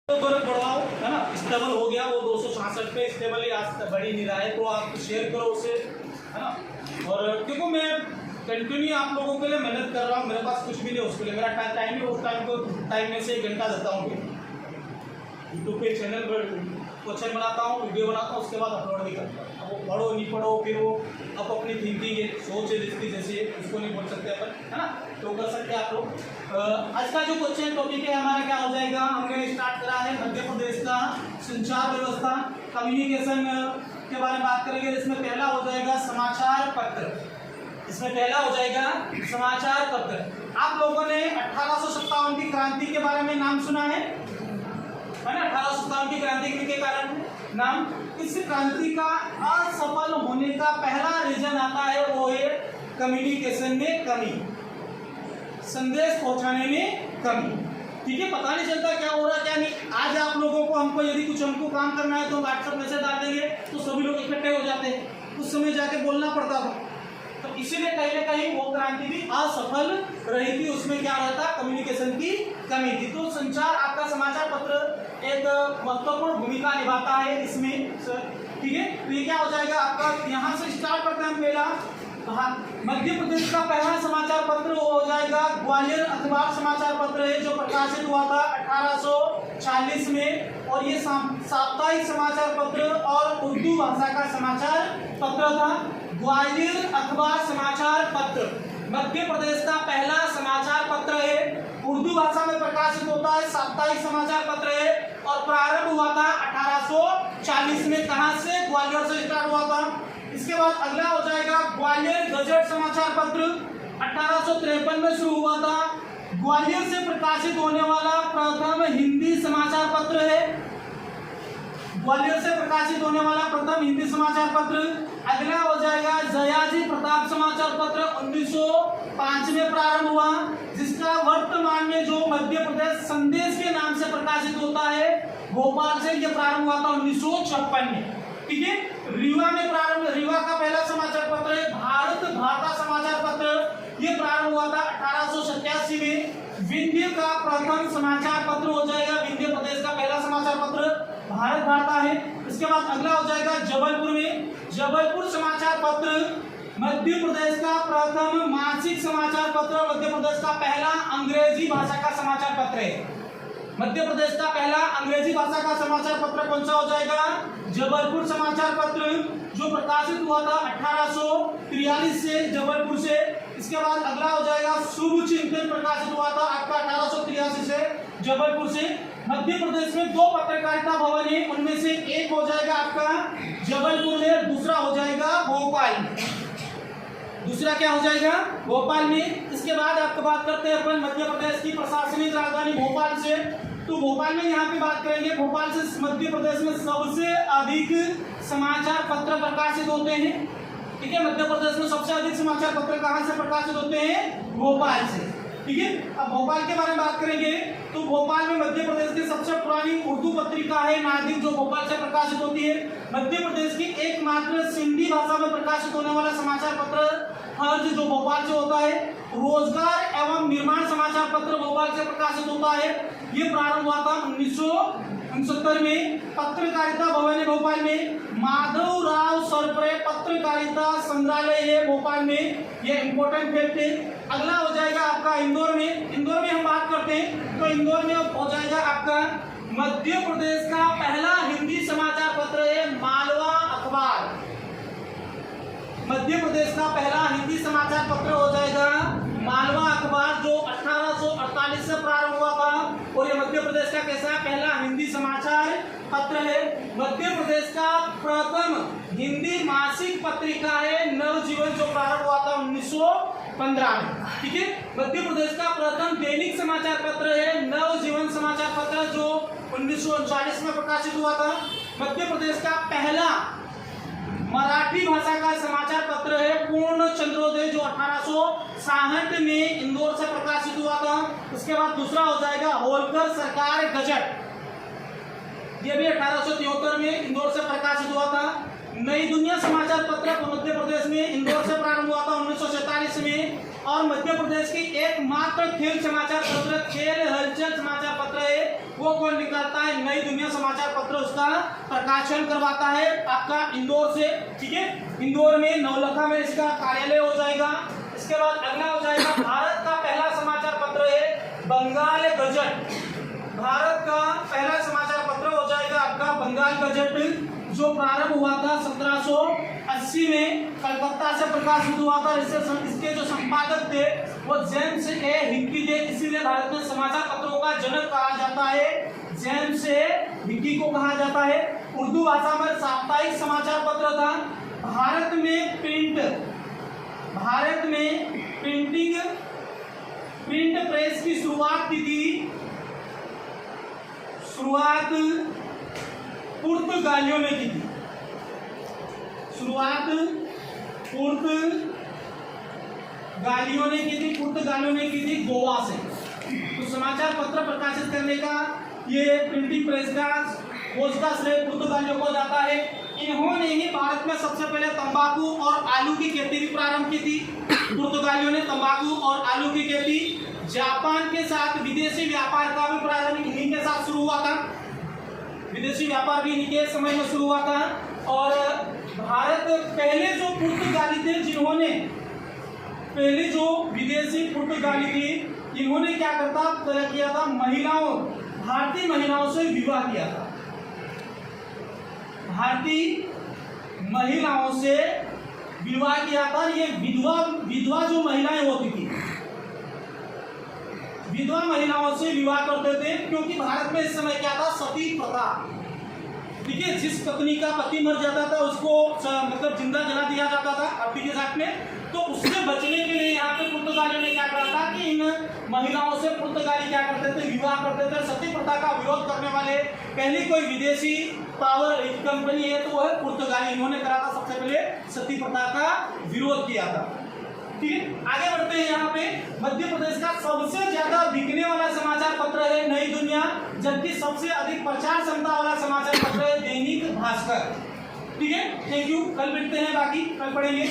बढ़ाओ है ना, स्टेबल हो गया वो 266 पे, स्टेबल ही आज तक बढ़ी नहीं रहा है, तो आप शेयर करो उसे, है ना। और क्योंकि मैं कंटिन्यू आप लोगों के लिए मेहनत कर रहा हूँ, मेरे पास कुछ भी नहीं उसके लिए, मेरा टाइम ही उस टाइम में से 1 घंटा देता हूँ यूट्यूब पे चैनल पर क्वेश्चन बनाता हूँ, वीडियो बनाता हूँ, उसके बाद अपलोड नहीं करता। अब वो पढ़ो नहीं पढ़ो, फिर वो अब अपनी थिंकिंग है, सोच है जिसकी जैसी है, उसको नहीं बोल सकते अपन, है ना। तो कर सकते हैं आप लोग। आज का जो क्वेश्चन टॉपिक है हमारा क्या हो जाएगा, हमने स्टार्ट करा है मध्य प्रदेश का संचार व्यवस्था, कम्युनिकेशन के बारे में बात करेंगे। इसमें पहला हो जाएगा समाचार पत्र, इसमें पहला हो जाएगा समाचार पत्र। आप लोगों ने 1857 की क्रांति के बारे में नाम सुना है ना। 1857 की क्रांति के कारण नाम, इस क्रांति का असफल होने का पहला रीजन आता है, वो है कम्युनिकेशन में कमी, संदेश पहुंचाने में कमी। ठीक है, पता नहीं चलता क्या हो रहा क्या नहीं। आज आप लोगों को हमको यदि कुछ हमको काम करना है तो व्हाट्सएप मैसेज डाल देंगे तो सभी लोग इकट्ठे हो जाते हैं, उस समय जाके बोलना पड़ता था। तो इसीलिए कहीं ना कहीं वो क्रांति भी असफल रही थी, उसमें क्या रहता, कम्युनिकेशन की कमी थी। तो संचार, आपका समाचार पत्र एक महत्वपूर्ण भूमिका निभाता है इसमें। ठीक है, तो ये क्या हो जाएगा आपका, यहाँ से स्टार्ट करते हैं पहला। मध्य प्रदेश का पहला समाचार पत्र वो हो जाएगा ग्वालियर अखबार समाचार पत्र है, जो प्रकाशित हुआ था 1840 में, और ये साप्ताहिक समाचार पत्र और उर्दू भाषा का समाचार पत्र था। ग्वालियर अखबार समाचार पत्र मध्य प्रदेश का पहला समाचार पत्र है, उर्दू भाषा में प्रकाशित होता है, साप्ताहिक समाचार पत्र है, और प्रारंभ हुआ था 1840 में। कहां से, ग्वालियर से स्टार्ट हुआ था। इसके बाद अगला हो जाएगा ग्वालियर गजट समाचार पत्र, 1853 में शुरू हुआ था। ग्वालियर से प्रकाशित होने वाला प्रथम हिंदी समाचार पत्र है, ग्वालियर से प्रकाशित होने वाला प्रथम हिंदी समाचार पत्र। अगला हो जाएगा जयाजी प्रताप समाचार पत्र, 1905 में प्रारंभ हुआ, जिसका वर्तमान में जो मध्य प्रदेश संदेश के नाम से प्रकाशित होता है, भोपाल से यह प्रारंभ हुआ था 1956 में। ठीक है, रीवा में प्रारंभ, रीवा का पहला समाचार पत्र है भारत भारता समाचार पत्र, यह प्रारंभ हुआ था 1887 में। विंध्य का प्रथम समाचार पत्र हो जाएगा, विंध्य प्रदेश का पहला समाचार पत्र भारत वार्ता है। इसके बाद अगला हो जाएगा जबलपुर में, जबलपुर समाचार पत्र मध्य प्रदेश का प्रथम मासिक समाचार पत्र, मध्य प्रदेश का पहला अंग्रेजी भाषा का समाचार पत्र है। मध्य प्रदेश का पहला अंग्रेजी भाषा का समाचार पत्र कौन सा हो जाएगा, जबलपुर समाचार पत्र, जो प्रकाशित हुआ था 1843 से जबलपुर से। इसके बाद अगला हो जाएगा शुभ चिंतन, प्रकाशित हुआ था आपका 1883 से जबलपुर से। मध्य प्रदेश में 2 पत्रकारिता भवन है, उनमें से एक हो जाएगा आपका जबलपुर में, दूसरा हो जाएगा भोपाल में। दूसरा क्या हो जाएगा, भोपाल में। इसके बाद आपको बात करते हैं अपन मध्य प्रदेश की प्रशासनिक राजधानी भोपाल से। तो भोपाल में यहाँ पे बात करेंगे, भोपाल से मध्य प्रदेश में सबसे अधिक समाचार पत्र प्रकाशित होते हैं। ठीक है, मध्य प्रदेश में सबसे अधिक समाचार पत्र कहाँ से प्रकाशित होते हैं, भोपाल से। ठीक है, अब भोपाल के बारे में बात करेंगे तो भोपाल में मध्य प्रदेश की सबसे पुरानी उर्दू पत्रिका है नादिर, जो भोपाल से प्रकाशित होती है। मध्य प्रदेश की एकमात्र सिंधी भाषा में प्रकाशित होने वाला समाचार पत्र हर्ज, जो भोपाल से होता है। रोजगार एवं निर्माण समाचार पत्र भोपाल से प्रकाशित होता है, ये प्रारंभ हुआ था 1969 में। पत्रकारिता भवन है भोपाल में, माधवराव सरपरे पत्रकारिता संग्रहालय है भोपाल में, ये इंपॉर्टेंट फैक्ट है। अगला हो जाएगा आपका इंदौर में, इंदौर में हम बात करते हैं तो इंदौर में हो जाएगा आपका मध्य प्रदेश का पहला हिंदी समाचार पत्र है मालवा अखबार, मध्य प्रदेश का पहला हिंदी समाचार पत्र हो जाएगा मालवा अखबार, जो 1848 से प्रारंभ हुआ था, और ये मध्य प्रदेश का कैसा पहला हिंदी समाचार पत्र है। मध्य प्रदेश का प्रथम हिंदी मासिक पत्रिका है नवजीवन, जो प्रारंभ हुआ था 1915 में। ठीक है, मध्य प्रदेश का प्रथम दैनिक समाचार पत्र है नवजीवन समाचार पत्र, जो 1939 में प्रकाशित हुआ था। मध्य प्रदेश का पहला मराठी भाषा का समाचार पत्र है पूर्ण चंद्रोदय, जो 1866 में इंदौर से प्रकाशित हुआ था। उसके बाद दूसरा हो जाएगा होलकर सरकार गजट, ये भी 1873 में इंदौर से प्रकाशित हुआ था। नई दुनिया समाचार पत्र मध्य प्रदेश में इंदौर से प्रारंभ हुआ था 1947 में, और मध्य प्रदेश की एकमात्र खेल समाचार पत्र खेल हलचल समाचार पत्र है वो कौन निकालता है? नई दुनिया समाचार पत्र उसका प्रकाशन करवाता है आपका इंदौर से। ठीक है, इंदौर में नवलखा में इसका कार्यालय हो जाएगा। इसके बाद अगला हो जाएगा भारत का पहला समाचार पत्र है बंगाल गजट। भारत का पहला समाचार पत्र हो जाएगा आपका बंगाल गजट, जो प्रारंभ हुआ था 1780 में, कलकत्ता से प्रकाशित हुआ था। इसके जो संपादक थे वो जेम्स ए हिक्की थे, इसीलिए भारत में समाचार पत्रों का जनक कहा जाता है। जेम्स ए हिक्की को कहा जाता है। उर्दू भाषा में साप्ताहिक समाचार पत्र था। भारत में प्रिंट प्रेस की शुरुआत की थी। शुरुआत पुर्तगालियों ने की थी। पुर्तगालियों ने की थी गोवा से। तो समाचार पत्र प्रकाशित करने का ये प्रिंटिंग प्रेस का खोज का श्रेय पुर्तगालियों को जाता है। इन्होंने ही भारत में सबसे पहले तंबाकू और आलू की खेती भी प्रारंभ की थी। पुर्तगालियों ने तंबाकू और आलू की खेती, जापान के साथ विदेशी व्यापार का भी प्रारंभ इन्हीं के साथ शुरू हुआ था। विदेशी व्यापार भी इन्हीं के समय में शुरू हुआ था। और भारत पहले जो पुर्तगाली थे, पहले जो विदेशी पुर्तगाली थी, इन्होंने क्या किया था? भारतीय महिलाओं से विवाह किया था। भारतीय महिलाओं से विवाह किया था। ये विधवा जो महिलाएं होती थी, विधवा महिलाओं से विवाह करते थे, क्योंकि भारत में इस समय क्या था? सती प्रथा। ठीक है, जिस पत्नी का पति मर जाता था उसको मतलब जिंदा जला दिया जाता था अभी के साथ में। तो उससे बचने के लिए यहाँ पे पुर्तगालियों ने क्या करा था कि इन महिलाओं से पुर्तगाली क्या करते थे? विवाह करते थे। सती प्रथा का विरोध करने वाले पहली कोई विदेशी पावर कंपनी है तो वो है पुर्तगाली। इन्होंने करा था सबसे पहले सती प्रथा का विरोध किया था। ठीक है, आगे बढ़ते हैं। यहाँ पे मध्य प्रदेश का सबसे ज्यादा बिकने वाला समाचार पत्र है नई दुनिया, जबकि सबसे अधिक प्रचार क्षमता वाला समाचार पत्र है दैनिक भास्कर। ठीक है, थैंक यू। कल मिलते हैं, बाकी कल पढ़ेंगे।